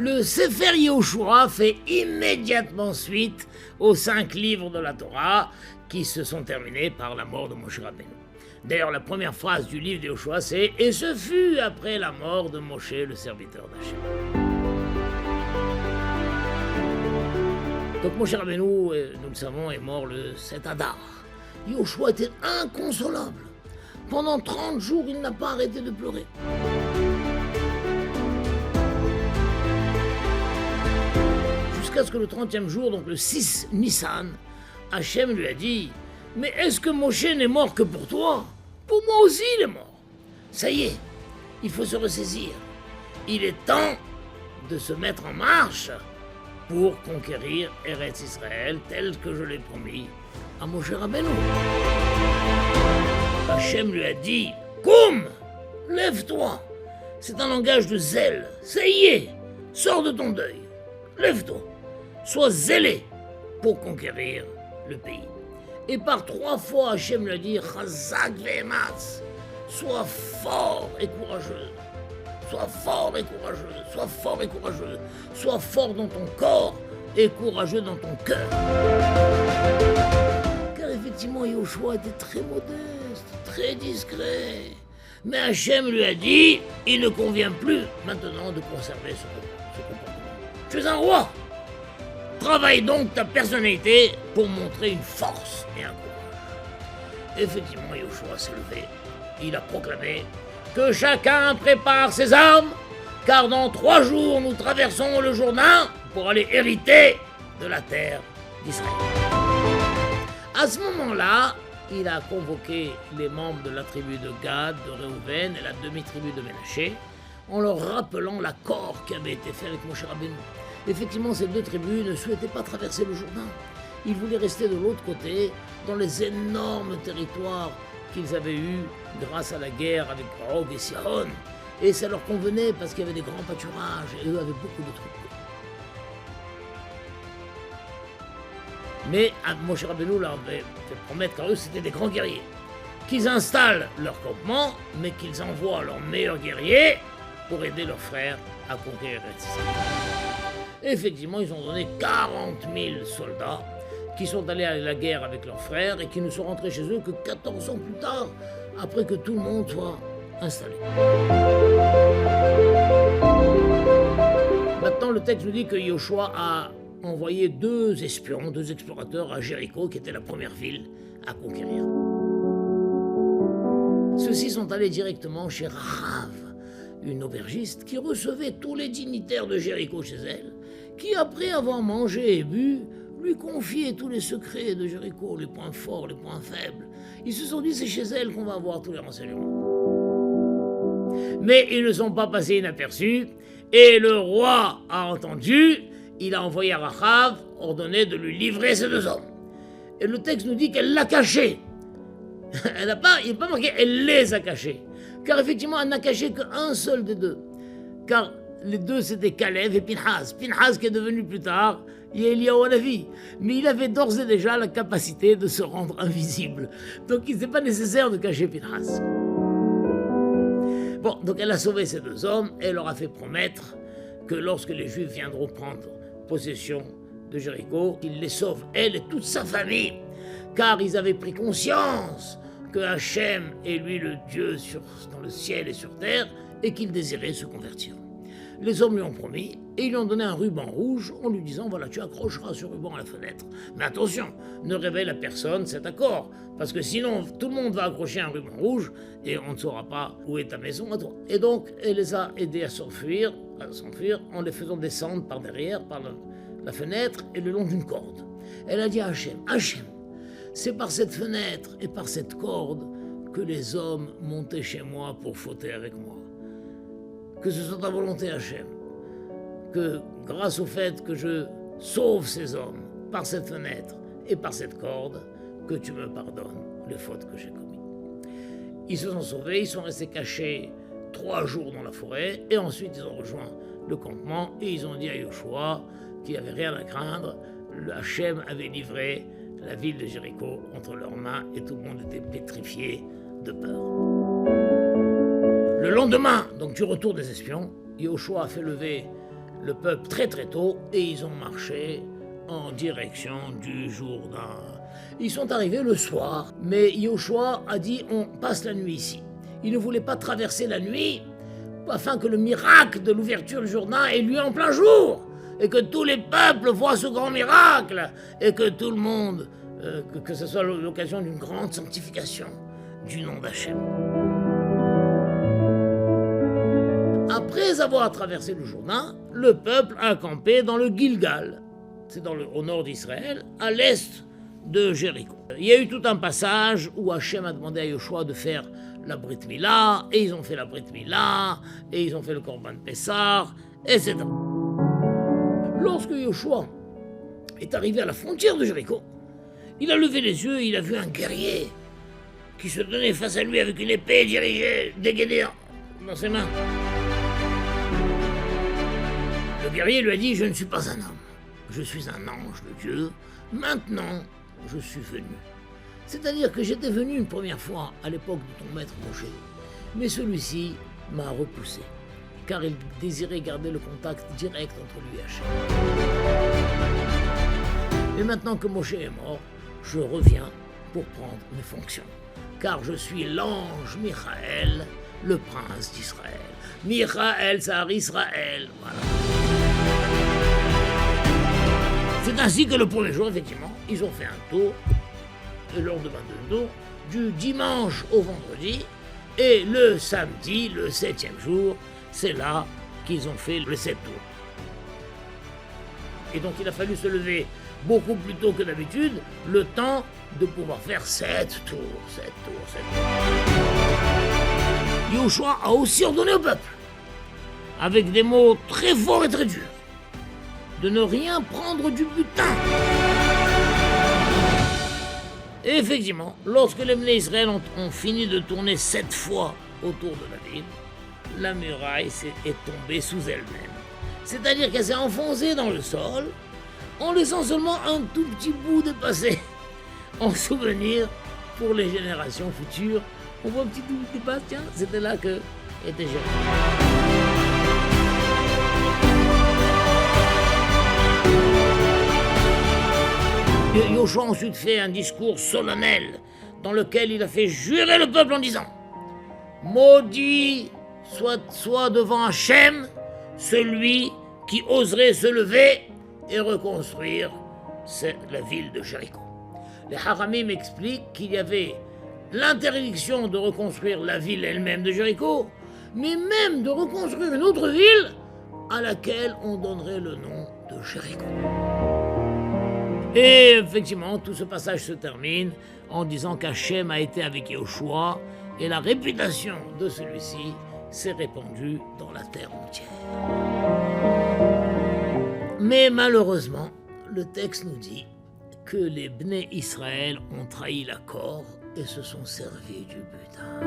le Sefer Yehoshua fait immédiatement suite aux 5 livres de la Torah qui se sont terminés par la mort de Moshe Rabbeinu. D'ailleurs, la première phrase du livre de Yehoshua, c'est « Et ce fut après la mort de Moshe, le serviteur d'Hachem ». Donc Moshe Rabbeinu, nous le savons, est mort le 7 Adar. Yehoshua était inconsolable. Pendant 30 jours, il n'a pas arrêté de pleurer. Jusqu'à ce que le 30e jour, donc le 6 Nissan, Hachem lui a dit « Mais est-ce que Moshe n'est mort que pour toi? Pour moi aussi il est mort. Ça y est, il faut se ressaisir. Il est temps de se mettre en marche pour conquérir Eretz Israël tel que je l'ai promis à Moshe Rabbeinu. » Hachem lui a dit « Koum, lève-toi. C'est un langage de zèle. Ça y est, sors de ton deuil. Lève-toi. Sois zélé pour conquérir le pays. » Et par 3 fois, Hachem lui a dit « Chazak ve'ematz. Sois fort et courageux. Sois fort et courageux. Sois fort et courageux. Sois fort dans ton corps et courageux dans ton cœur. » Car effectivement, Yehoshua était très modeste, très discret. Mais Hachem lui a dit « Il ne convient plus maintenant de conserver ce comportement. Tu es un roi. Travaille donc ta personnalité pour montrer une force et un courage. » Effectivement, Yehoshua s'est levé. Il a proclamé que chacun prépare ses armes, car dans 3 jours, nous traversons le Jourdain pour aller hériter de la terre d'Israël. À ce moment-là, il a convoqué les membres de la tribu de Gad, de Réhouven et la demi-tribu de Ménaché, en leur rappelant l'accord qui avait été fait avec Moshe Rabbeinu. Effectivement, ces 2 tribus ne souhaitaient pas traverser le Jourdain. Ils voulaient rester de l'autre côté, dans les énormes territoires qu'ils avaient eus grâce à la guerre avec Og et Sihon. Et ça leur convenait parce qu'il y avait des grands pâturages et eux avaient beaucoup de troupeaux. Mais Moshe Rabbeinu leur avait fait promettre, car eux c'était des grands guerriers, qu'ils installent leur campement, mais qu'ils envoient leurs meilleurs guerriers pour aider leurs frères à conquérir Israël. Effectivement, ils ont donné 40 000 soldats qui sont allés à la guerre avec leurs frères et qui ne sont rentrés chez eux que 14 ans plus tard, après que tout le monde soit installé. Maintenant, le texte nous dit que Yehoshua a envoyé 2 espions, 2 explorateurs à Jéricho, qui était la première ville à conquérir. Ceux-ci sont allés directement chez Rahav, une aubergiste qui recevait tous les dignitaires de Jéricho chez elle, qui, après avoir mangé et bu, lui confiait tous les secrets de Jéricho, les points forts, les points faibles. Ils se sont dit, c'est chez elle qu'on va avoir tous les renseignements. Mais ils ne sont pas passés inaperçus, et le roi a entendu, il a envoyé à Rahav, ordonné de lui livrer ces 2 hommes. Et le texte nous dit qu'elle l'a caché. Il n'est pas marqué, elle les a cachés. Car effectivement, elle n'a caché qu'un seul des 2. Car les 2, c'était Kalev et Pinhas. Pinhas qui est devenu plus tard Eliyahu Hanavi. Mais il avait d'ores et déjà la capacité de se rendre invisible. Donc il n'était pas nécessaire de cacher Pinhas. Bon, donc elle a sauvé ces 2 hommes et leur a fait promettre que lorsque les Juifs viendront prendre possession de Jéricho, qu'il les sauve, elle et toute sa famille. Car ils avaient pris conscience que Hachem est lui le Dieu dans le ciel et sur terre et qu'il désirait se convertir. Les hommes lui ont promis et ils lui ont donné un ruban rouge en lui disant « Voilà, tu accrocheras ce ruban à la fenêtre. Mais attention, ne révèle à personne cet accord, parce que sinon tout le monde va accrocher un ruban rouge et on ne saura pas où est ta maison à toi. » Et donc, elle les a aidés à s'enfuir en les faisant descendre par derrière, par la fenêtre et le long d'une corde. Elle a dit à Hachem, « Hachem, c'est par cette fenêtre et par cette corde que les hommes montaient chez moi pour fauter avec moi. Que ce soit ta volonté, Hachem, que grâce au fait que je sauve ces hommes par cette fenêtre et par cette corde, que tu me pardonnes les fautes que j'ai commises. » Ils se sont sauvés, ils sont restés cachés 3 jours dans la forêt, et ensuite ils ont rejoint le campement, et ils ont dit à Yehoshua qu'il n'y avait rien à craindre, le Hachem avait livré la ville de Jéricho entre leurs mains, et tout le monde était pétrifié de peur. Le lendemain, donc du retour des espions, Yehoshua a fait lever le peuple très très tôt et ils ont marché en direction du Jourdain. Ils sont arrivés le soir, mais Yoshua a dit on passe la nuit ici. Il ne voulait pas traverser la nuit afin que le miracle de l'ouverture du Jourdain ait lieu en plein jour et que tous les peuples voient ce grand miracle et que tout le monde, que ce soit l'occasion d'une grande sanctification du nom d'Hachem. Après avoir traversé le Jourdain, le peuple a campé dans le Gilgal. C'est au nord d'Israël, à l'est de Jéricho. Il y a eu tout un passage où Hachem a demandé à Yoshua de faire la Brit Mila, et ils ont fait la Brit Mila, et ils ont fait le Korban Pessah, etc. Lorsque Yoshua est arrivé à la frontière de Jéricho, il a levé les yeux et il a vu un guerrier qui se tenait face à lui avec une épée dirigée, dégainée dans ses mains. Le guerrier lui a dit « Je ne suis pas un homme, je suis un ange de Dieu, maintenant je suis venu. » C'est-à-dire que j'étais venu une première fois à l'époque de ton maître Moshe, mais celui-ci m'a repoussé, car il désirait garder le contact direct entre lui et Hachem. Et maintenant que Moshe est mort, je reviens pour prendre mes fonctions, car je suis l'ange Michael, le prince d'Israël. Michael, ça Israël, voilà. C'est ainsi que le premier jour, effectivement, ils ont fait un tour, le lendemain de tour, du dimanche au vendredi, et le samedi, le 7e jour, c'est là qu'ils ont fait les 7 tours. Et donc il a fallu se lever beaucoup plus tôt que d'habitude, le temps de pouvoir faire 7 tours. Yoshua a aussi ordonné au peuple, avec des mots très forts et très durs, de ne rien prendre du butin. Et effectivement, lorsque les Bnei Israël ont fini de tourner 7 fois autour de la ville, la muraille est tombée sous elle-même. C'est-à-dire qu'elle s'est enfoncée dans le sol, en laissant seulement un tout petit bout dépasser, en souvenir pour les générations futures. On voit un petit bout qui dépasse, tiens, c'était là que était Jéricho. Yoshua a ensuite fait un discours solennel dans lequel il a fait jurer le peuple en disant « Maudit soit devant Hachem celui qui oserait se lever et reconstruire la ville de Jéricho. » Les Haramim expliquent qu'il y avait l'interdiction de reconstruire la ville elle-même de Jéricho, mais même de reconstruire une autre ville à laquelle on donnerait le nom de Jéricho. Et effectivement, tout ce passage se termine en disant qu'Hachem a été avec Yoshua et la réputation de celui-ci s'est répandue dans la terre entière. Mais malheureusement, le texte nous dit que les Bnei Israël ont trahi l'accord et se sont servis du butin.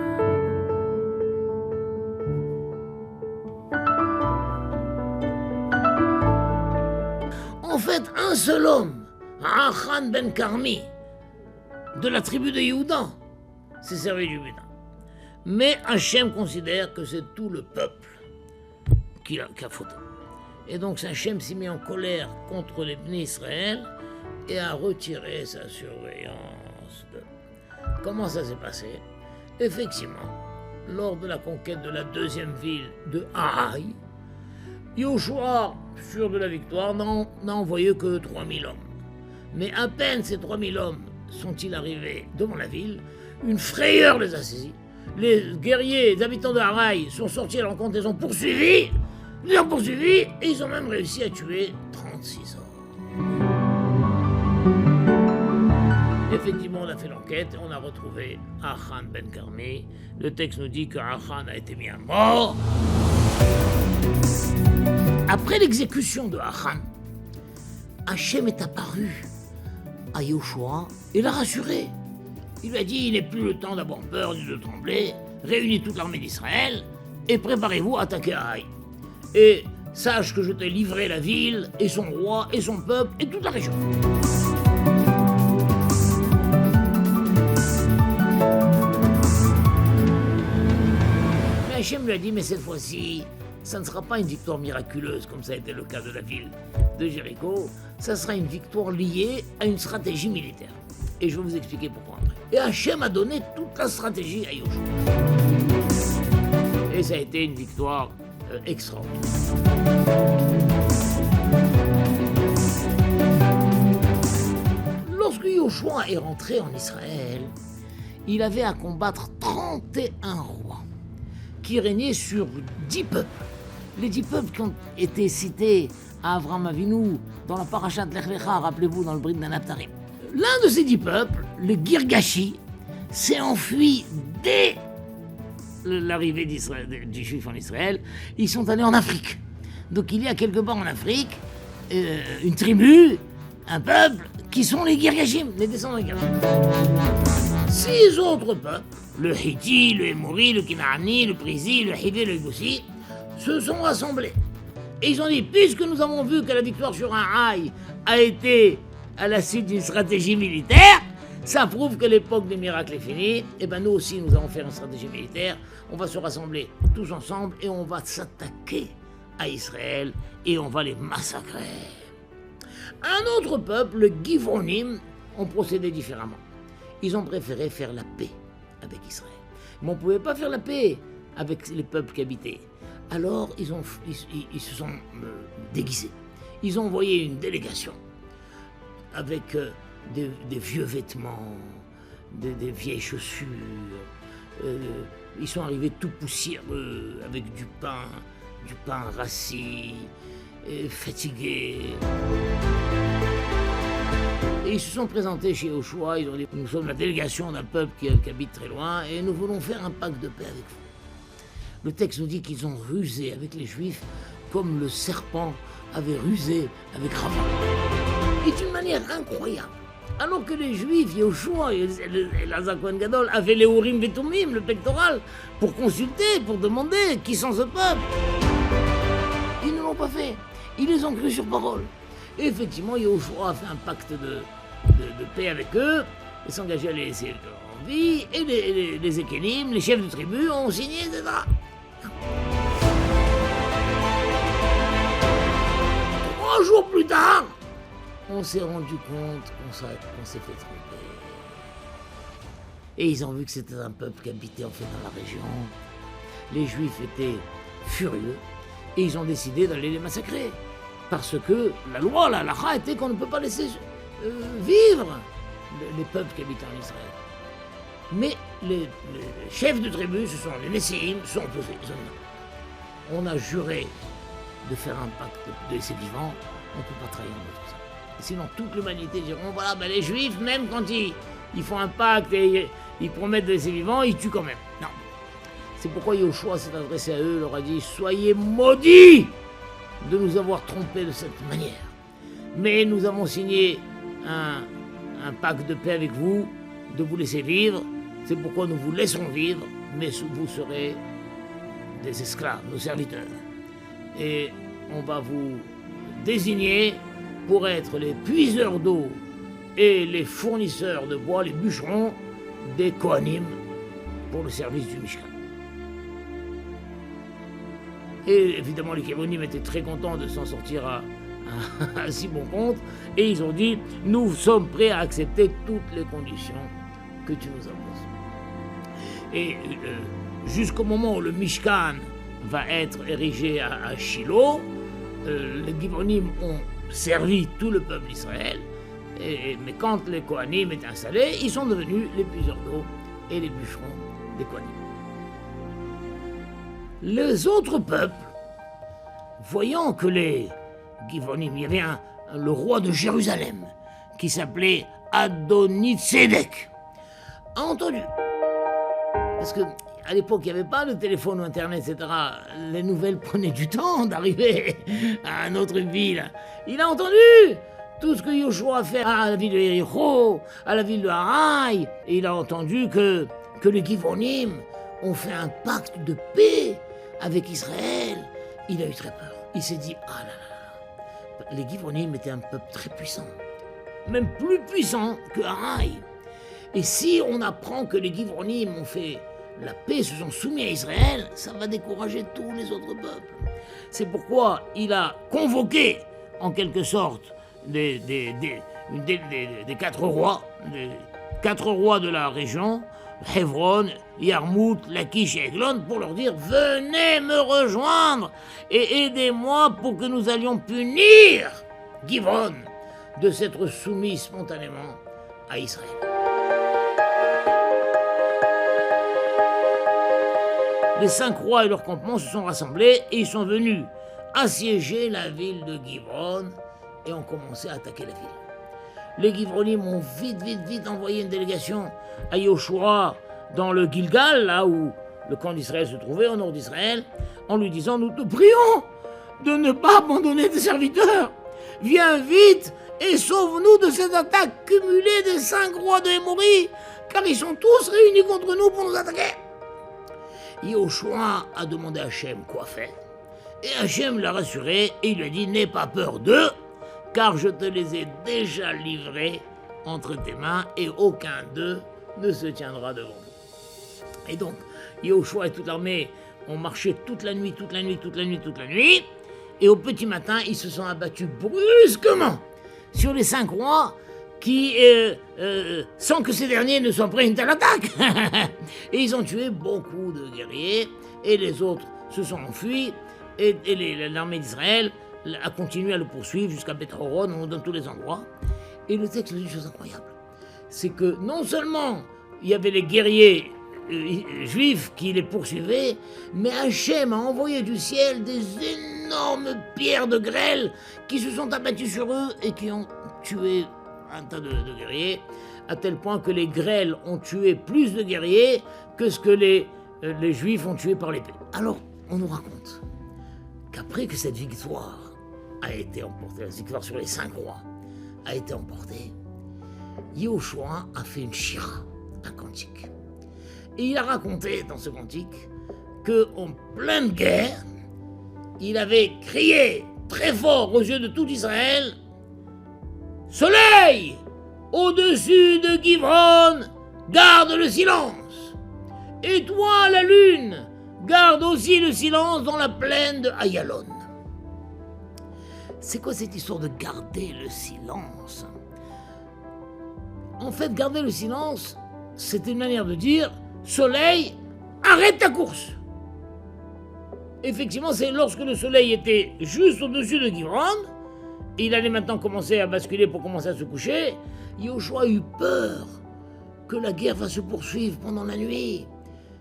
En fait, un seul homme, Achan ben Carmi, de la tribu de Yehuda, s'est servi du butin. Mais Hachem considère que c'est tout le peuple qui a fauté. Et donc Hachem s'est mis en colère contre les Bnei Israël et a retiré sa surveillance d'eux. Comment ça s'est passé? Effectivement, lors de la conquête de la deuxième ville de Haï, Yoshua, sûr de la victoire, n'a envoyé que 3000 hommes. Mais à peine ces 3000 hommes sont-ils arrivés devant la ville, une frayeur les a saisis. Les guerriers, les habitants de Haï sont sortis à l'encontre, les ont poursuivis, et ils ont même réussi à tuer 36 hommes. Effectivement, on a fait l'enquête et on a retrouvé Achan ben Carmi. Le texte nous dit que Achan a été mis à mort. Après l'exécution de Achan, Hachem est apparu à Yoshua et l'a rassuré. Il lui a dit, il n'est plus le temps d'avoir peur ni de trembler, réunis toute l'armée d'Israël et préparez-vous à attaquer Haï. Et sache que je t'ai livré la ville et son roi et son peuple et toute la région. Mais Hachem lui a dit, mais cette fois-ci, ça ne sera pas une victoire miraculeuse comme ça a été le cas de la ville de Jéricho, ça sera une victoire liée à une stratégie militaire. Et je vais vous expliquer pourquoi après. Et Hachem a donné toute la stratégie à Yoshua. Et ça a été une victoire extraordinaire. Lorsque Yoshua est rentré en Israël, il avait à combattre 31 rois qui régnaient sur 10 peuples. Les 10 peuples qui ont été cités à Avraham Avinu dans la parashat Lech Lecha, rappelez-vous, dans le Brit Danaptarim. L'un de ces 10 peuples, le Girgashi, s'est enfui dès l'arrivée des Juifs en Israël. Ils sont allés en Afrique. Donc il y a quelque part en Afrique une tribu, un peuple, qui sont les Girgashim, les descendants des Girgashim. 6 autres peuples, le Hitti, le Émori, le Kinaani, le Prizi, le Hivi, le Yébussi, se sont rassemblés. Et ils ont dit, puisque nous avons vu que la victoire sur un rail a été à la suite d'une stratégie militaire, ça prouve que l'époque des miracles est finie. Et bien nous aussi, nous allons faire une stratégie militaire. On va se rassembler tous ensemble et on va s'attaquer à Israël et on va les massacrer. Un autre peuple, le Givronim, ont procédé différemment. Ils ont préféré faire la paix avec Israël. Mais on ne pouvait pas faire la paix avec les peuples qui habitaient. Alors ils se sont déguisés. Ils ont envoyé une délégation avec des vieux vêtements, des vieilles chaussures. Ils sont arrivés tout poussiéreux, avec du pain rassis, fatigués. Et ils se sont présentés chez Yoshua, ils ont dit « Nous sommes la délégation d'un peuple qui habite très loin et nous voulons faire un pacte de paix avec vous. » Le texte nous dit qu'ils ont rusé avec les Juifs comme le serpent avait rusé avec Rava. Et d'une manière incroyable. Alors que les Juifs, Yoshua et l'Azak Kohen Gadol avaient les Urim Vetumim, le pectoral, pour consulter, pour demander qui sont ce peuple. Ils ne l'ont pas fait. Ils les ont crus sur parole. Et effectivement, Yoshua a fait un pacte de paix avec eux, et s'engageait à les laisser en vie, et les Ékélim, les chefs de tribu, ont signé, etc. 3 jours plus tard, on s'est rendu compte qu'on s'est fait tromper. Et ils ont vu que c'était un peuple qui habitait en fait dans la région. Les Juifs étaient furieux, et ils ont décidé d'aller les massacrer. Parce que la loi, la halakha, était qu'on ne peut pas laisser vivre les peuples qui habitent en Israël. Mais les chefs de tribu, ce sont les Nessim, sont opposés. Ils ont dit non. On a juré de faire un pacte de laisser vivants, on ne peut pas trahir notre sang. Sinon, toute l'humanité diront, voilà, ben les Juifs, même quand ils font un pacte et ils promettent de laisser vivants, ils tuent quand même. Non. C'est pourquoi Yoshua s'est adressé à eux, leur a dit, soyez maudits de nous avoir trompés de cette manière. Mais nous avons signé un pacte de paix avec vous, de vous laisser vivre. C'est pourquoi nous vous laisserons vivre, mais vous serez des esclaves, nos serviteurs. Et on va vous désigner pour être les puiseurs d'eau et les fournisseurs de bois, les bûcherons des Kohanim pour le service du Mishkan. Et évidemment, les Kévonim étaient très contents de s'en sortir à si bon compte, et ils ont dit « Nous sommes prêts à accepter toutes les conditions que tu nous imposes. » Et jusqu'au moment où le Mishkan va être érigé à Shiloh, les Gibonim ont servi tout le peuple d'Israël, mais quand les Kohanim étaient installés, ils sont devenus les puiseurs d'eau et les bûcherons des Kohanim. Les autres peuples, voyant que les Givonim, il y avait le roi de Jérusalem qui s'appelait Adoni-Tzedek, a entendu. Parce qu'à l'époque, il n'y avait pas de téléphone ou Internet, etc. Les nouvelles prenaient du temps d'arriver à notre ville. Il a entendu tout ce que Yoshua a fait à la ville de Yéricho, à la ville de Haraï. Et il a entendu que les Givonim ont fait un pacte de paix avec Israël. Il a eu très peur. Il s'est dit, ah là là, les Givonim étaient un peuple très puissant, même plus puissant que Haraï. Et si on apprend que les Givonim ont fait la paix, se sont soumis à Israël, ça va décourager tous les autres peuples. C'est pourquoi il a convoqué, en quelque sorte, des 4 rois de la région, Hebron, Yarmout, Lachish et Eglon, pour leur dire « Venez me rejoindre et aidez-moi pour que nous allions punir Givon de s'être soumis spontanément à Israël. » Les 5 rois et leurs campements se sont rassemblés et ils sont venus assiéger la ville de Givon et ont commencé à attaquer la ville. Les Givronim ont vite envoyé une délégation à Yoshua dans le Gilgal, là où le camp d'Israël se trouvait, au nord d'Israël, en lui disant « Nous te prions de ne pas abandonner tes serviteurs. Viens vite et sauve-nous de cette attaque cumulée des 5 rois de Hémorie, car ils sont tous réunis contre nous pour nous attaquer. » Yoshua a demandé à Hachem quoi faire. Et Hachem l'a rassuré et il lui a dit « N'aie pas peur d'eux, car je te les ai déjà livrés entre tes mains et aucun d'eux ne se tiendra devant vous. » Et donc, Yoshua et toute l'armée ont marché toute la nuit, et au petit matin, ils se sont abattus brusquement sur les 5 rois qui, sans que ces derniers ne soient prêts à une telle attaque. Et ils ont tué beaucoup de guerriers, et les autres se sont enfuis, et l'armée d'Israël a continué à le poursuivre jusqu'à Beth-Horon, dans tous les endroits. Et le texte dit une chose incroyable, c'est que non seulement il y avait les guerriers juifs qui les poursuivaient, mais Hachem a envoyé du ciel des énormes pierres de grêle qui se sont abattues sur eux et qui ont tué un tas de guerriers, à tel point que les grêles ont tué plus de guerriers que ce que les juifs ont tué par l'épée. Alors, on nous raconte qu'après que cette victoire a été emportée, la victoire sur les 5 rois a été emportée, Yoshua a fait une shira, un cantique. Et il a raconté dans ce cantique qu'en pleine guerre, il avait crié très fort aux yeux de tout Israël « Soleil, au-dessus de Givron, garde le silence. Et toi, la lune, garde aussi le silence dans la plaine de Ayalon. » C'est quoi cette histoire de garder le silence? En fait, garder le silence, c'était une manière de dire « Soleil, arrête ta course !» Effectivement, c'est lorsque le soleil était juste au-dessus de Givron, et il allait maintenant commencer à basculer pour commencer à se coucher, Yoshua a eu peur que la guerre va se poursuivre pendant la nuit.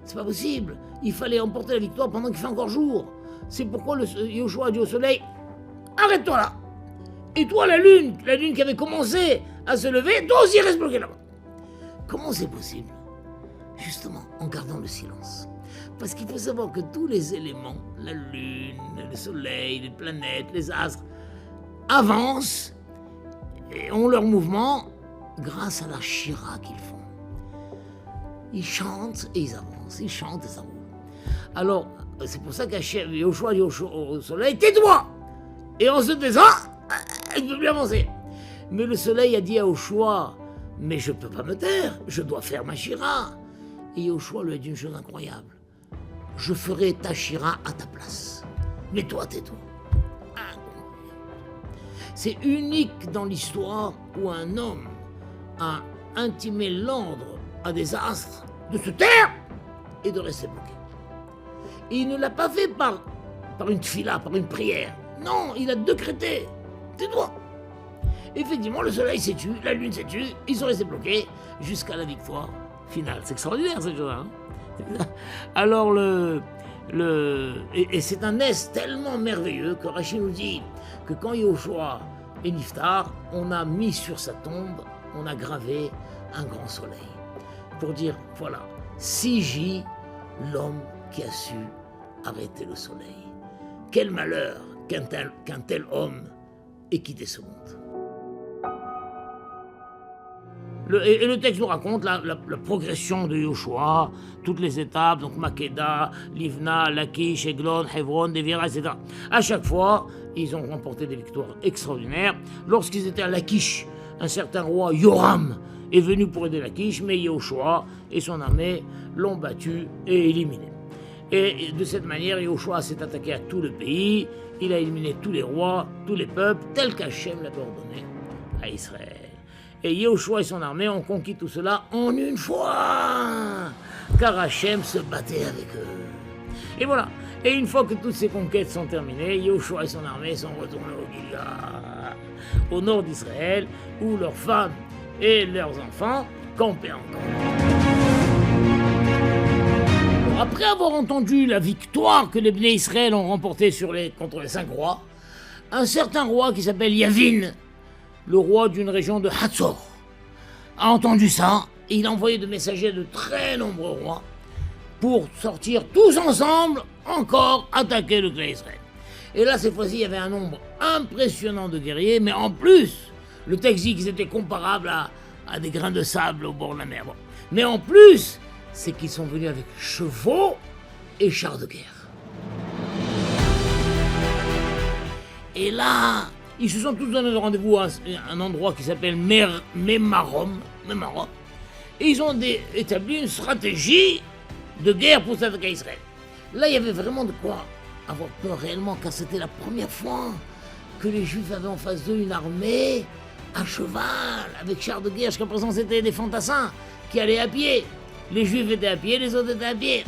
C'est pas possible. Il fallait emporter la victoire pendant qu'il fait encore jour. C'est pourquoi Yoshua a dit au soleil « Arrête-toi là !» Et toi, la lune qui avait commencé à se lever, toi aussi reste bloqué là-bas. Comment c'est possible? Justement, en gardant le silence. Parce qu'il faut savoir que tous les éléments, la lune, le soleil, les planètes, les astres, avancent et ont leur mouvement grâce à la shira qu'ils font. Ils chantent et ils avancent, ils chantent et ça roule. Alors, c'est pour ça Yoshua dit au soleil, tais-toi! Et en se taisant, il ne peut plus avancer. Mais le soleil a dit à Yoshua, mais je ne peux pas me taire, je dois faire ma shira. Et Yoshua lui a dit une chose incroyable, je ferai ta shira à ta place. Mais toi, tais-toi. C'est unique dans l'histoire où un homme a intimé l'ordre à des astres de se taire et de rester bloqué. Et il ne l'a pas fait par une tfila, par une prière. Non, il a décrété. Tais-toi. Effectivement, le soleil s'est tué, la lune s'est tuée, ils sont restés bloqués jusqu'à la victoire finale. C'est extraordinaire cette chose-là. Hein. Alors et c'est un est tellement merveilleux que Rachid nous dit que quand Yoshua est niftar, on a mis sur sa tombe, on a gravé un grand soleil. Pour dire, voilà, Siji, l'homme qui a su arrêter le soleil. Quel malheur qu'un tel homme ait quitté ce monde. Et le texte nous raconte la progression de Yoshua, toutes les étapes, donc Makeda, Livna, Lachish, Eglon, Hebron, Devira, etc. À chaque fois, ils ont remporté des victoires extraordinaires. Lorsqu'ils étaient à Lachish, un certain roi, Yoram, est venu pour aider Lachish, mais Yoshua et son armée l'ont battu et éliminé. Et de cette manière, Yahushua s'est attaqué à tout le pays, il a éliminé tous les rois, tous les peuples, tel qu'Hachem l'avait ordonné à Israël. Et Yahushua et son armée ont conquis tout cela en une fois, car Hachem se battait avec eux. Et voilà. Et une fois que toutes ces conquêtes sont terminées, Yahushua et son armée sont retournés au Gilgal, au nord d'Israël, où leurs femmes et leurs enfants campaient encore. Après avoir entendu la victoire que les Bnei Israël ont remportée contre les 5 rois, un certain roi qui s'appelle Yavin, le roi d'une région de Hatzor, a entendu ça et il a envoyé de messagers de très nombreux rois pour sortir tous ensemble encore attaquer le clan Israël. Et là, cette fois-ci, il y avait un nombre impressionnant de guerriers, mais en plus, le texte dit qu'ils étaient comparables à des grains de sable au bord de la mer. Bon. Mais en plus, c'est qu'ils sont venus avec chevaux et chars de guerre. Et là, ils se sont tous donné rendez-vous à un endroit qui s'appelle Memarom. Et ils ont établi une stratégie de guerre pour s'attaquer à Israël. Là, il y avait vraiment de quoi avoir peur réellement, car c'était la première fois que les Juifs avaient en face d'eux une armée à cheval, avec chars de guerre. Jusqu'à présent, c'était des fantassins qui allaient à pied. Les Juifs étaient à pied, les autres étaient à pied.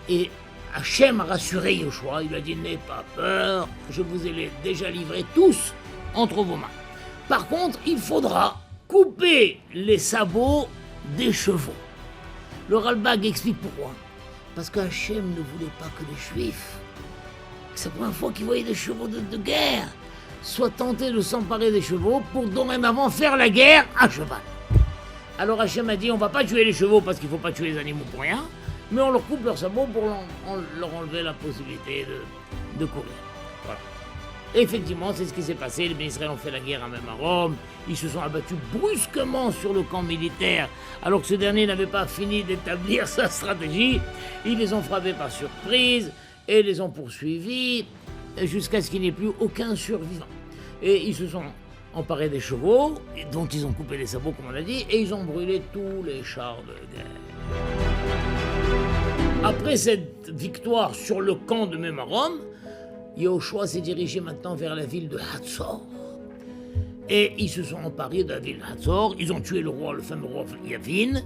Et Hachem a rassuré Yahushua, il lui a dit « N'aie pas peur, je vous ai déjà livrés tous entre vos mains. Par contre, il faudra couper les sabots des chevaux. » Le Ralbag explique pourquoi. Parce qu'Hachem ne voulait pas que les Juifs, c'est la première fois qu'ils voyaient des chevaux de guerre, soient tentés de s'emparer des chevaux pour dorénavant faire la guerre à cheval. Alors Hachem a dit, on ne va pas tuer les chevaux parce qu'il ne faut pas tuer les animaux pour rien, mais on leur coupe leurs sabots pour leur enlever la possibilité de courir. Voilà. Et effectivement, c'est ce qui s'est passé. Les Bénis Israël ont fait la guerre à même à Rome. Ils se sont abattus brusquement sur le camp militaire, alors que ce dernier n'avait pas fini d'établir sa stratégie. Ils les ont frappés par surprise et les ont poursuivis jusqu'à ce qu'il n'y ait plus aucun survivant. Et ils se sont emparés des chevaux, dont ils ont coupé les sabots, comme on l'a dit, et ils ont brûlé tous les chars de guerre. Après cette victoire sur le camp de Memarom, Yahushua s'est dirigé maintenant vers la ville de Hatzor. Et ils se sont emparés de la ville de Hatzor, ils ont tué le fameux roi Yavin,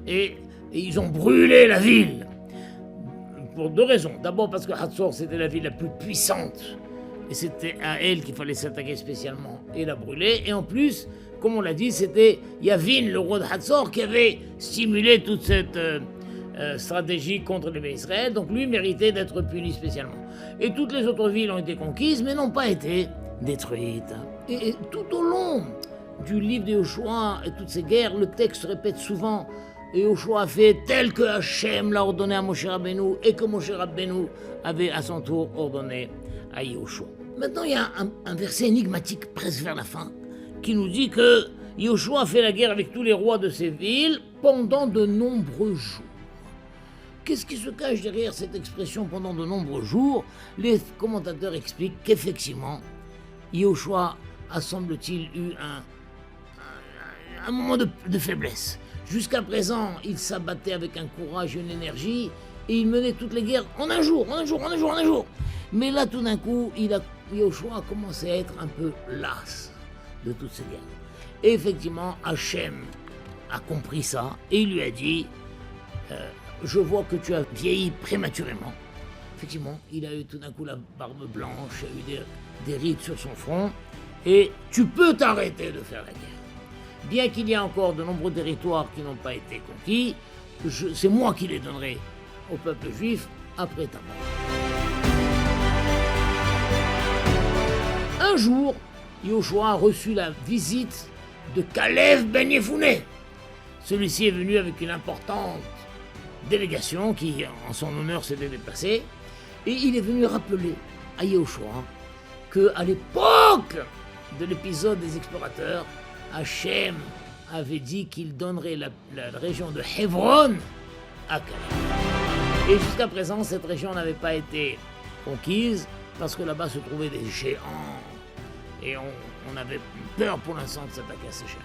et ils ont brûlé la ville. Pour 2 raisons. D'abord parce que Hatzor c'était la ville la plus puissante, et c'était à elle qu'il fallait s'attaquer spécialement, et la brûler. Et en plus, comme on l'a dit, c'était Yavin, le roi de Hatzor, qui avait stimulé toute cette stratégie contre les Israël, donc lui méritait d'être puni spécialement. Et toutes les autres villes ont été conquises, mais n'ont pas été détruites. Et tout au long du livre de Yahushua et toutes ces guerres, le texte répète souvent et Yahushua a fait tel que Hachem l'a ordonné à Moshe Rabbeinu et que Moshe Rabbeinu avait à son tour ordonné à Yahushua. Maintenant, il y a un verset énigmatique presque vers la fin qui nous dit que Yahushua a fait la guerre avec tous les rois de ces villes pendant de nombreux jours. Qu'est-ce qui se cache derrière cette expression pendant de nombreux jours? Les commentateurs expliquent qu'effectivement, Yahushua a, semble-t-il, eu un moment de faiblesse. Jusqu'à présent, il s'abattait avec un courage et une énergie, et il menait toutes les guerres en un jour. Mais là, tout d'un coup, Yahushua a commencé à être un peu las de toutes ces guerres. Et effectivement, Hachem a compris ça, et il lui a dit je vois que tu as vieilli prématurément. Effectivement, il a eu tout d'un coup la barbe blanche, il a eu des rides sur son front, et tu peux t'arrêter de faire la guerre. Bien qu'il y ait encore de nombreux territoires qui n'ont pas été conquis, c'est moi qui les donnerai au peuple juif après ta mort. Un jour, Yahushua a reçu la visite de Kalev ben Yefouné. Celui-ci est venu avec une importante délégation qui, en son honneur, s'était déplacée, et il est venu rappeler à Yahushua qu'à l'époque de l'épisode des explorateurs, Hachem avait dit qu'il donnerait la région de Hebron à Caleb. Et jusqu'à présent, cette région n'avait pas été conquise parce que là-bas se trouvaient des géants. Et on avait peur pour l'instant de s'attaquer à ces géants.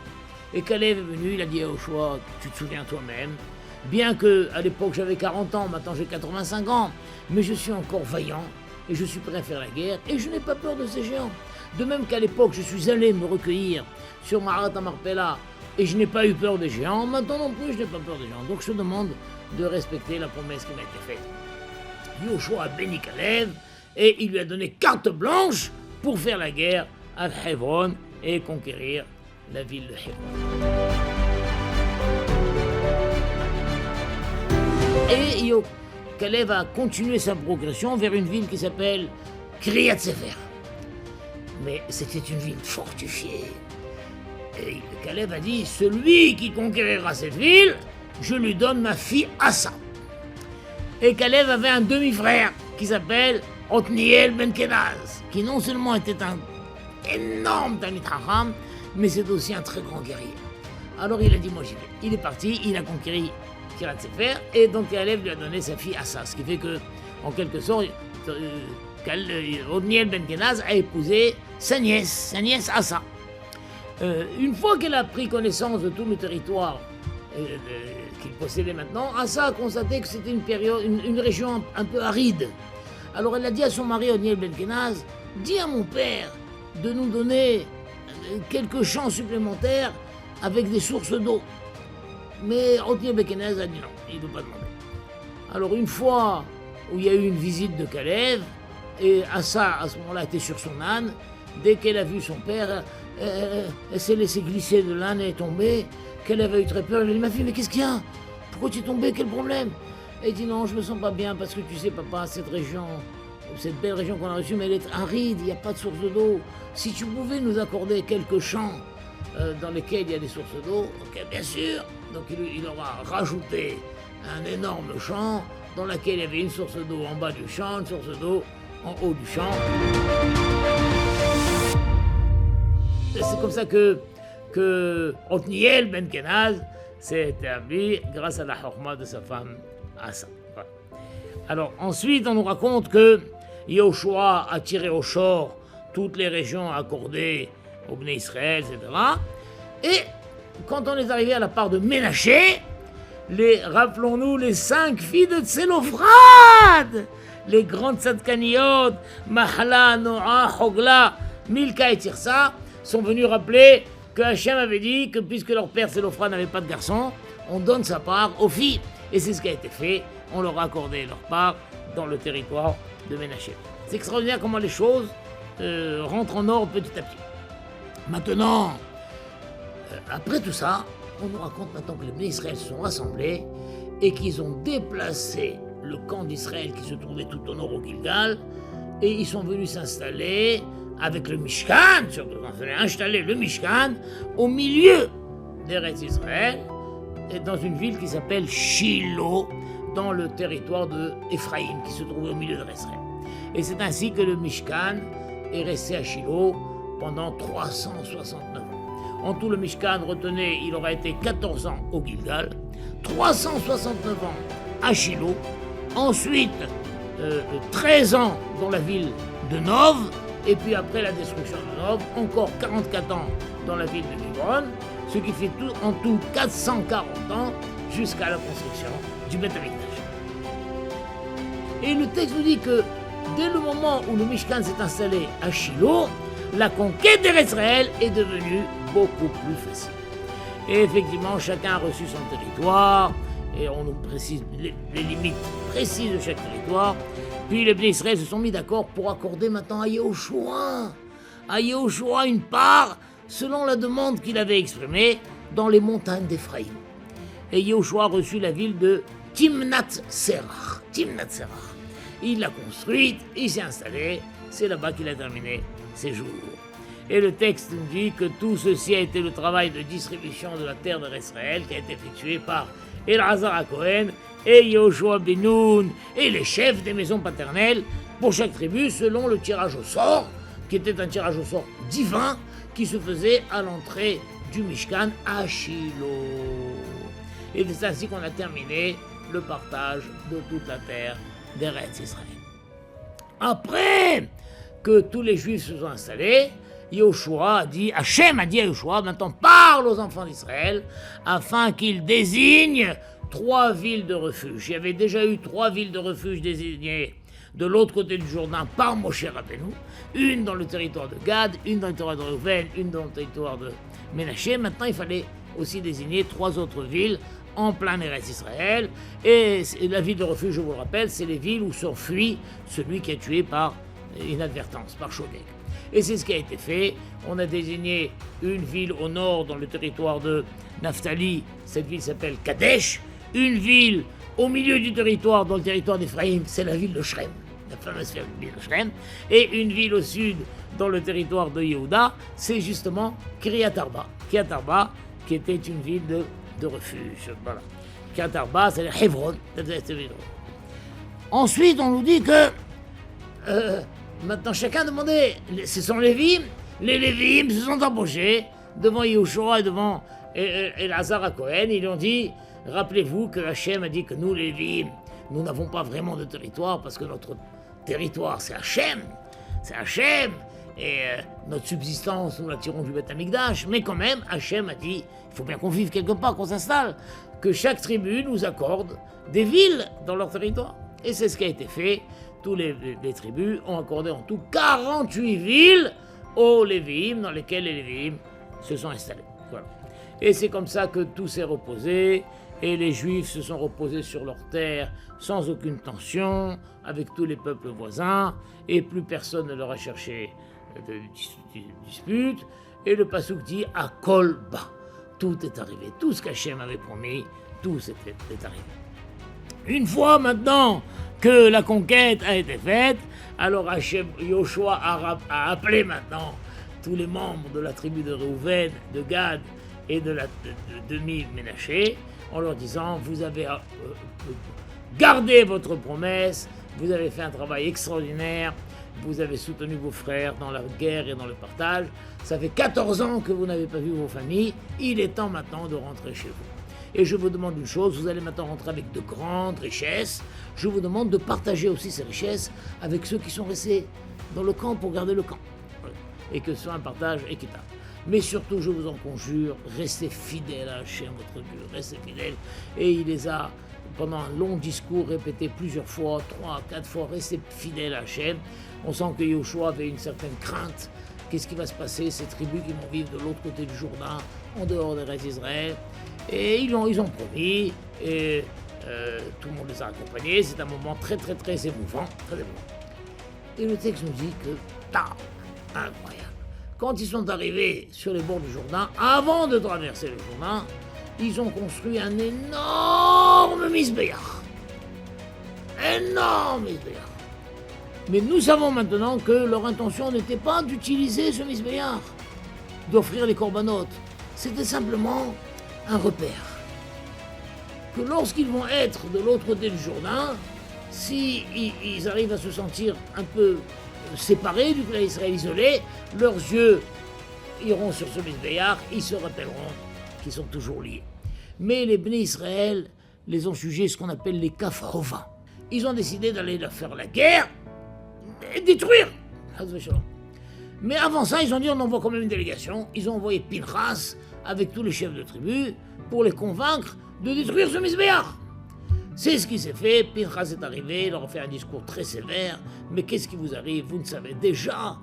Et Caleb est venu, il a dit à Yahushua, tu te souviens toi-même, bien que à l'époque j'avais 40 ans, maintenant j'ai 85 ans, mais je suis encore vaillant et je suis prêt à faire la guerre et je n'ai pas peur de ces géants. De même qu'à l'époque je suis allé me recueillir sur Marat Marpella et je n'ai pas eu peur des géants, maintenant non plus je n'ai pas peur des géants. Donc je demande de respecter la promesse qui m'a été faite. Yoshua a béni Kalev et il lui a donné carte blanche pour faire la guerre à Hebron et conquérir la ville de Hebron. Et Kalev a continué sa progression vers une ville qui s'appelle Kriyat Sefer. Mais c'était une ville fortifiée. Et Kalev a dit, celui qui conquérira cette ville, je lui donne ma fille Assa. Et Kalev avait un demi-frère qui s'appelle Otniel Ben Kenaz, qui non seulement était un énorme Talmid Chacham, mais c'est aussi un très grand guerrier. Alors il a dit, moi j'y vais. Il est parti, il a conquéri Kriyat Sefer, et donc Kalev lui a donné sa fille Assa, ce qui fait que, en quelque sorte, Otniel Ben Kenaz a épousé sa nièce Assa. Une fois qu'elle a pris connaissance de tout le territoire qu'il possédait maintenant, Assa a constaté que c'était une région un peu aride. Alors elle a dit à son mari Otniel Ben Kenaz, dis à mon père de nous donner quelques champs supplémentaires avec des sources d'eau. Mais Otniel Ben Kenaz a dit non, il ne veut pas demander. Alors une fois où il y a eu une visite de Kalev, et Assa à ce moment-là était sur son âne, dès qu'elle a vu son père, elle s'est laissée glisser de l'âne et est tombée. Kalev a eu très peur, elle a dit, ma fille, mais qu'est-ce qu'il y a? Pourquoi tu es tombée? Quel problème? Elle dit, non, je me sens pas bien parce que tu sais, papa, cette région, cette belle région qu'on a reçue, mais elle est aride, il n'y a pas de source d'eau. Si tu pouvais nous accorder quelques champs dans lesquels il y a des sources d'eau, ok, bien sûr. Donc il aura rajouté un énorme champ dans lequel il y avait une source d'eau en bas du champ, une source d'eau en haut du champ. C'est comme ça que Otniel Ben Kenaz s'est établi grâce à la chorma de sa femme Assa. Voilà. Alors ensuite on nous raconte que Yoshua a tiré au sort toutes les régions accordées au Bnei Israël, etc. Et quand on est arrivé à la part de Ménaché, rappelons-nous les 5 filles de Tselophrad, les grandes tzadkaniot, Mahla, Noah, Hogla, Milka et Tirsa, sont venus rappeler que Hachem avait dit que puisque leur père Tselophrad n'avait pas de garçon, on donne sa part aux filles. Et c'est ce qui a été fait, on leur a accordé leur part dans le territoire de Ménaché. C'est extraordinaire comment les choses rentrent en ordre petit à petit. Maintenant, après tout ça, on nous raconte maintenant que les Bnei Israël se sont rassemblés et qu'ils ont déplacé le camp d'Israël qui se trouvait tout au nord au Gilgal, et ils sont venus s'installer avec le Mishkan, surtout on fallait installer le Mishkan au milieu d'Eretz Israël, et dans une ville qui s'appelle Shiloh, dans le territoire de Éphraïm, qui se trouvait au milieu d'Eretz Israël. Et c'est ainsi que le Mishkan est resté à Shiloh pendant 369 ans. En tout, le Mishkan, retenez, il aura été 14 ans au Gilgal, 369 ans à Shiloh, ensuite 13 ans dans la ville de Nov, et puis après la destruction de Nov, encore 44 ans dans la ville de Hebron, ce qui fait en tout 440 ans jusqu'à la construction du Beth Amikdash. Et le texte nous dit que dès le moment où le Mishkan s'est installé à Shiloh, la conquête d'Eretz Israël est devenue beaucoup plus facile. Et effectivement, chacun a reçu son territoire, et on nous précise les limites précises de chaque territoire. Puis les Bnei Israël se sont mis d'accord pour accorder maintenant à Yehoshua une part selon la demande qu'il avait exprimée dans les montagnes d'Éphraïm. Et Yehoshua a reçu la ville de Timnath Serach. Il l'a construite, il s'est installé, c'est là-bas qu'il a terminé ses jours. Et le texte nous dit que tout ceci a été le travail de distribution de la terre d'Israël qui a été effectué par Elazar à Cohen et Yehoshua ben Nun et les chefs des maisons paternelles pour chaque tribu selon le tirage au sort, qui était un tirage au sort divin qui se faisait à l'entrée du Mishkan à Shiloh. Et c'est ainsi qu'on a terminé le partage de toute la terre d'Eretz Israël. Après que tous les Juifs se sont installés, Hachem a dit à Yehoshua, maintenant parle aux enfants d'Israël afin qu'ils désignent 3 villes de refuge. Il y avait déjà eu 3 villes de refuge désignées de l'autre côté du Jourdain par Moshe Rabbeinu, une dans le territoire de Gad, une dans le territoire de Reuven, une dans le territoire de Ménaché. Maintenant, il fallait aussi désigner 3 autres villes en plein Eretz Israël. Et la ville de refuge, je vous le rappelle, c'est les villes où s'enfuit celui qui est tué par inadvertance, par Shogeg. Et c'est ce qui a été fait. On a désigné une ville au nord dans le territoire de Naphtali, cette ville s'appelle Kadesh. Une ville au milieu du territoire, dans le territoire d'Éphraïm, c'est la ville de Shrem, la fameuse ville de Shrem. Et une ville au sud, dans le territoire de Yehuda, c'est justement Kiryat Arba. Kiryat Arba, qui était une ville de refuge. Voilà. Kiryat Arba, c'est Hebron. Ensuite, on nous dit que maintenant chacun demandait, ce sont les Lévi'im. Les Lévi'im se sont embauchés devant Yehoshua et devant Elazar à Cohen. Ils ont dit, rappelez-vous que Hachem a dit que nous, les Lévi'im, nous n'avons pas vraiment de territoire parce que notre territoire, c'est Hachem. C'est Hachem. Et notre subsistance, nous la tirons du Beth Amikdash. Mais quand même, Hachem a dit, il faut bien qu'on vive quelque part, qu'on s'installe, que chaque tribu nous accorde des villes dans leur territoire. Et c'est ce qui a été fait. Tous les tribus ont accordé en tout 48 villes aux Lévi'im, dans lesquelles les Lévi'im se sont installés. Voilà. Et c'est comme ça que tout s'est reposé, et les Juifs se sont reposés sur leurs terres sans aucune tension, avec tous les peuples voisins, et plus personne ne leur a cherché de dispute. Et le passouk dit « à Kol Ba ». Tout est arrivé, tout ce qu'Hachem avait promis, tout est arrivé. Une fois maintenant que la conquête a été faite, alors Yoshua a appelé maintenant tous les membres de la tribu de Reuven, de Gad et de Ménaché, en leur disant, vous avez gardé votre promesse, vous avez fait un travail extraordinaire, vous avez soutenu vos frères dans la guerre et dans le partage, ça fait 14 ans que vous n'avez pas vu vos familles, il est temps maintenant de rentrer chez vous. Et je vous demande une chose, vous allez maintenant rentrer avec de grandes richesses. Je vous demande de partager aussi ces richesses avec ceux qui sont restés dans le camp pour garder le camp. Voilà. Et que ce soit un partage équitable. Mais surtout, je vous en conjure, restez fidèles à Hachem, votre Dieu, restez fidèles. Et il les a, pendant un long discours, répété plusieurs fois, 3, 4 fois, restez fidèles à Hachem. On sent que Yoshua avait une certaine crainte. Qu'est-ce qui va se passer, ces tribus qui vont vivre de l'autre côté du Jourdain, en dehors des Israël. Et ils ont promis, et tout le monde les a accompagnés. C'est un moment très émouvant, très émouvant. Et le texte nous dit que, incroyable, quand ils sont arrivés sur les bords du Jourdain, avant de traverser le Jourdain, ils ont construit un énorme misbéach. Énorme misbéach. Mais nous savons maintenant que leur intention n'était pas d'utiliser ce misbéach, d'offrir les corbanotes. C'était simplement un repère. Que lorsqu'ils vont être de l'autre côté du Jourdain, si ils arrivent à se sentir un peu séparés du peuple d'Israël isolé, leurs yeux iront sur ce misbéach, ils se rappelleront qu'ils sont toujours liés. Mais les Bnei Israël les ont jugés ce qu'on appelle les Kafrova. Ils ont décidé d'aller leur faire la guerre et détruire. Mais avant ça, ils ont dit on envoie quand même une délégation. Ils ont envoyé Pinchas avec tous les chefs de tribu pour les convaincre de détruire ce misbéach. C'est ce qui s'est fait. Pinchas est arrivé, il leur a fait un discours très sévère. Mais qu'est-ce qui vous arrive? Vous ne savez déjà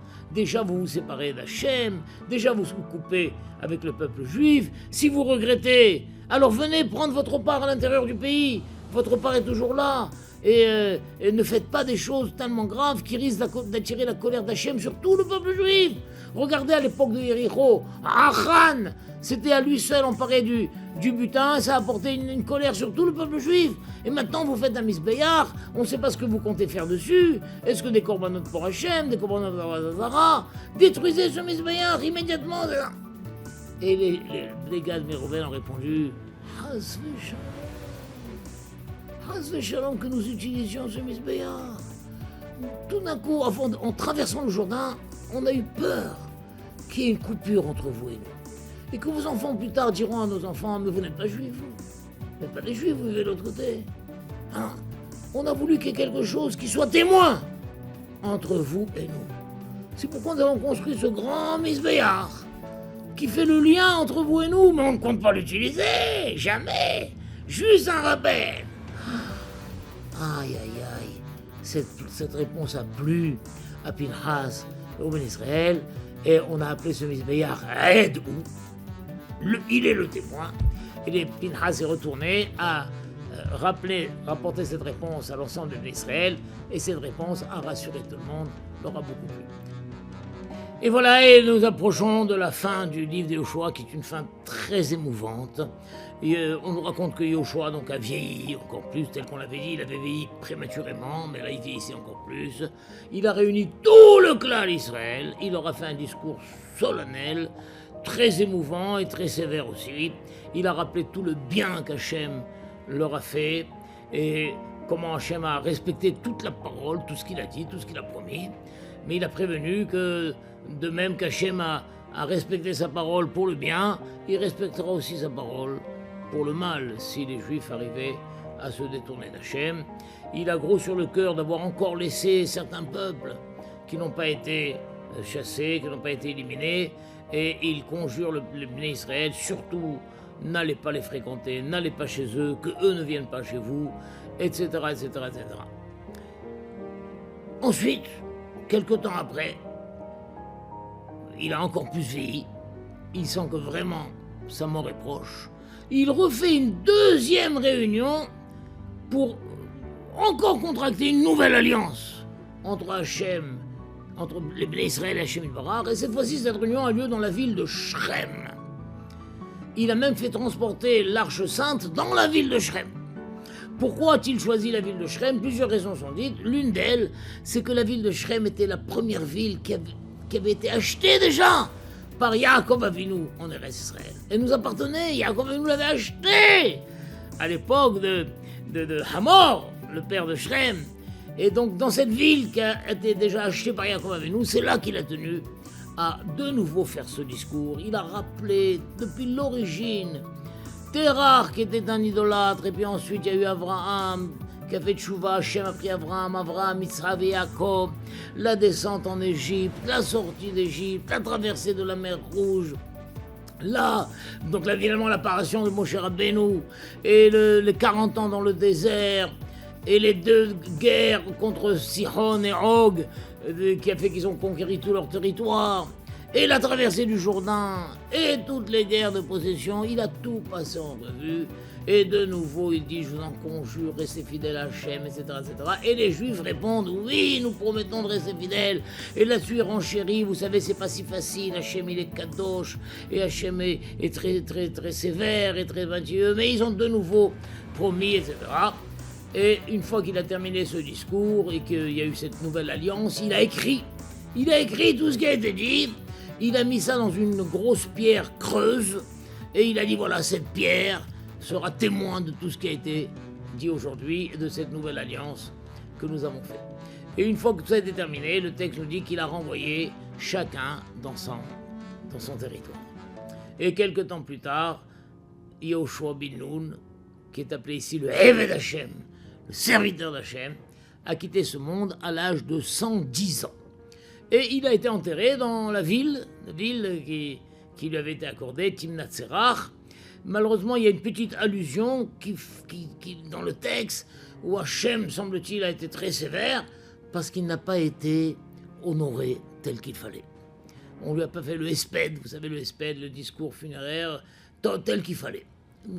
vous vous séparez d'Hachem, déjà vous vous coupez avec le peuple juif. Si vous regrettez, alors venez prendre votre part à l'intérieur du pays. Votre part est toujours là. Et ne faites pas des choses tellement graves qui risquent d'attirer la colère d'Hachem sur tout le peuple juif. Regardez à l'époque de Yéricho, Achan, c'était à lui seul emparé du butin, ça a apporté une colère sur tout le peuple juif. Et maintenant vous faites un misbéach, on ne sait pas ce que vous comptez faire dessus. Est-ce que des corbanotes pour Hachem, des corbanotes pour Azara? Détruisez ce misbéach immédiatement. Et les gars de Mérouven ont répondu, Shalom, que nous utilisions ce misbéach. Tout d'un coup, en traversant le Jourdain, on a eu peur qu'il y ait une coupure entre vous et nous. Et que vos enfants plus tard diront à nos enfants, mais vous n'êtes pas juifs, vous n'êtes pas des juifs, vous vivez de l'autre côté. Hein? On a voulu qu'il y ait quelque chose qui soit témoin entre vous et nous. C'est pourquoi nous avons construit ce grand misbéach qui fait le lien entre vous et nous, mais on ne compte pas l'utiliser, jamais. Juste un rappel. Aïe, aïe, aïe. Cette réponse a plu à Pinchas, au Ben Israël, et on a appelé ce Mizbeach Redou. Il est le témoin. Et Pinchas est retourné à rapporter cette réponse à l'ensemble de Ben Israël, et cette réponse a rassuré tout le monde, leur a beaucoup plu. Et voilà, et nous approchons de la fin du livre de Yoshua, qui est une fin très émouvante. Et, on nous raconte que Yoshua donc, a vieilli encore plus, tel qu'on l'avait dit, il avait vieilli prématurément, mais là il vieillissait encore plus. Il a réuni tout le clan d'Israël, il leur a fait un discours solennel, très émouvant et très sévère aussi. Il a rappelé tout le bien qu'Hachem leur a fait, et comment Hachem a respecté toute la parole, tout ce qu'il a dit, tout ce qu'il a promis. Mais il a prévenu que, de même qu'Hachem a respecté sa parole pour le bien, il respectera aussi sa parole pour le mal, si les Juifs arrivaient à se détourner d'Hachem. Il a gros sur le cœur d'avoir encore laissé certains peuples qui n'ont pas été chassés, qui n'ont pas été éliminés, et il conjure le Bnei Israël, surtout, n'allez pas les fréquenter, n'allez pas chez eux, que eux ne viennent pas chez vous, etc., etc., etc. Ensuite, quelque temps après, il a encore plus vieilli, il sent que vraiment sa mort est proche. Il refait une deuxième réunion pour encore contracter une nouvelle alliance entre Hachem, entre les Bnei Israël et Hachem Yitbarach, et cette fois-ci cette réunion a lieu dans la ville de Shrem. Il a même fait transporter l'Arche Sainte dans la ville de Shrem. Pourquoi a-t-il choisi la ville de Shrem? Plusieurs raisons sont dites. L'une d'elles, c'est que la ville de Shrem était la première ville qui avait été achetée déjà par Yaakov Avinu en Eretz Israël. Elle nous appartenait, Yaakov Avinu l'avait achetée à l'époque de Hamor, le père de Shrem. Et donc dans cette ville qui a été déjà achetée par Yaakov Avinu, c'est là qu'il a tenu à de nouveau faire ce discours. Il a rappelé depuis l'origine Terach qui était un idolâtre, et puis ensuite il y a eu Abraham qui a fait tchouva, Hachem a pris Abraham, Yitzhak et Yaakov, la descente en Égypte, la sortie d'Égypte, la traversée de la mer Rouge, là, donc évidemment l'apparition de Moshe Rabbeinu, et les 40 ans dans le désert, et les deux guerres contre Sihon et Og, qui a fait qu'ils ont conquéri tout leur territoire, et la traversée du Jourdain, et toutes les guerres de possession, il a tout passé en revue, et de nouveau il dit, je vous en conjure, restez fidèles à Hachem, etc., etc. Et les Juifs répondent, oui, nous promettons de rester fidèles, et là-dessus il renchérit, vous savez, c'est pas si facile, Hachem il est kadosh, et Hachem est très, très, très sévère, et très vintilleux, mais ils ont de nouveau promis, etc., et une fois qu'il a terminé ce discours, et qu'il y a eu cette nouvelle alliance, il a écrit tout ce qui a été dit. Il a mis ça dans une grosse pierre creuse et il a dit voilà, cette pierre sera témoin de tout ce qui a été dit aujourd'hui et de cette nouvelle alliance que nous avons faite. Et une fois que tout ça a été terminé, le texte nous dit qu'il a renvoyé chacun dans son territoire. Et quelque temps plus tard, Yehoshua bin Nun, qui est appelé ici le Eved Hashem, le serviteur d'Hachem, a quitté ce monde à l'âge de 110 ans. Et il a été enterré dans la ville qui lui avait été accordée, Timnat Serach. Malheureusement, il y a une petite allusion qui dans le texte où Hachem, semble-t-il, a été très sévère parce qu'il n'a pas été honoré tel qu'il fallait. On ne lui a pas fait le hesped, vous savez, le hesped, le discours funéraire, tel qu'il fallait.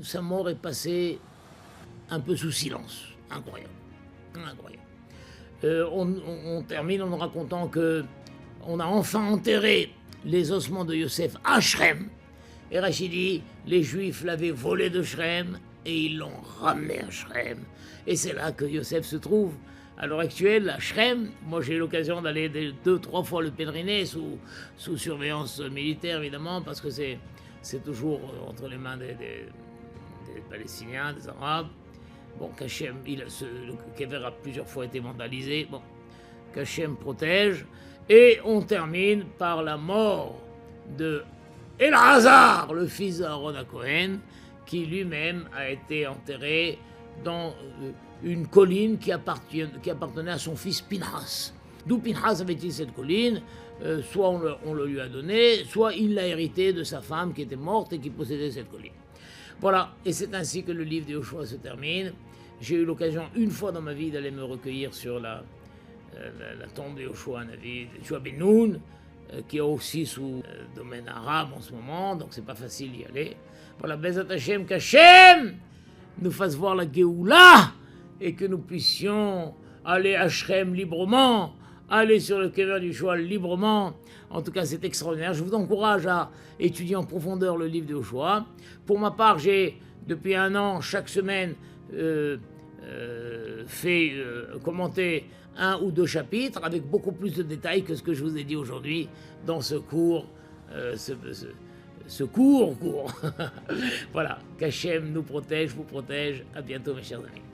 Sa mort est passée un peu sous silence. Incroyable. On termine en nous racontant que on a enfin enterré les ossements de Yosef à Shrem. Et Rachid dit, les Juifs l'avaient volé de Shrem et ils l'ont ramené à Shrem. Et c'est là que Yosef se trouve. À l'heure actuelle, à Shrem, moi j'ai eu l'occasion d'aller 2-3 fois le pèleriner sous surveillance militaire évidemment, parce que c'est toujours entre les mains des Palestiniens, des Arabes. Bon, qu'Hachem, le Kever a plusieurs fois été vandalisé, bon, qu'Hachem protège. Et on termine par la mort de Elazar, le fils d'Aaron à Cohen, qui lui-même a été enterré dans une colline qui appartenait à son fils Pinhas. D'où Pinhas avait-il cette colline? Soit on le lui a donné, soit il l'a hérité de sa femme qui était morte et qui possédait cette colline. Voilà, et c'est ainsi que le livre de Yoshua se termine. J'ai eu l'occasion une fois dans ma vie d'aller me recueillir sur la tombe de Yoshua Ben Nun, qui est aussi sous domaine arabe en ce moment, donc c'est pas facile d'y aller. Voilà, Bezat Hashem, qu'Hashem nous fasse voir la Géoula et que nous puissions aller à Shrem librement, aller sur le Kever du Yoshua librement. En tout cas, c'est extraordinaire. Je vous encourage à étudier en profondeur le livre de Yoshua. Pour ma part, j'ai depuis un an, chaque semaine, fait commenter un ou deux chapitres avec beaucoup plus de détails que ce que je vous ai dit aujourd'hui dans ce cours, ce cours. Voilà, qu'Hachem nous protège, vous protège. À bientôt mes chers amis.